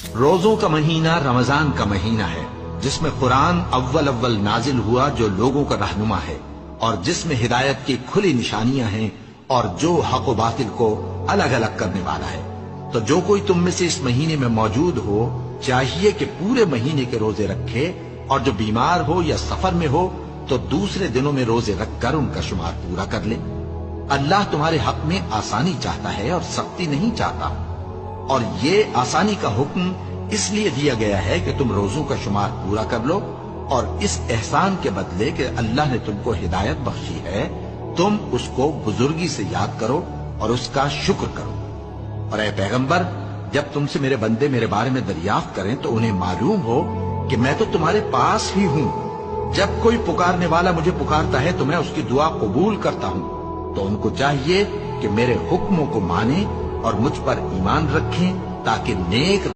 روزوں کا مہینہ رمضان کا مہینہ ہے، جس میں قرآن اول نازل ہوا، جو لوگوں کا رہنما ہے اور جس میں ہدایت کی کھلی نشانیاں ہیں اور جو حق و باطل کو الگ الگ کرنے والا ہے۔ تو جو کوئی تم میں سے اس مہینے میں موجود ہو چاہیے کہ پورے مہینے کے روزے رکھے، اور جو بیمار ہو یا سفر میں ہو تو دوسرے دنوں میں روزے رکھ کر ان کا شمار پورا کر لے۔ اللہ تمہارے حق میں آسانی چاہتا ہے اور سختی نہیں چاہتا، اور یہ آسانی کا حکم اس لیے دیا گیا ہے کہ تم روزوں کا شمار پورا کر لو، اور اس احسان کے بدلے کہ اللہ نے تم کو ہدایت بخشی ہے تم اس کو بزرگی سے یاد کرو اور اس کا شکر کرو۔ اور اے پیغمبر، جب تم سے میرے بندے میرے بارے میں دریافت کریں تو انہیں معلوم ہو کہ میں تو تمہارے پاس ہی ہوں۔ جب کوئی پکارنے والا مجھے پکارتا ہے تو میں اس کی دعا قبول کرتا ہوں۔ تو ان کو چاہیے کہ میرے حکموں کو مانیں اور مجھ پر ایمان رکھیں تاکہ نیک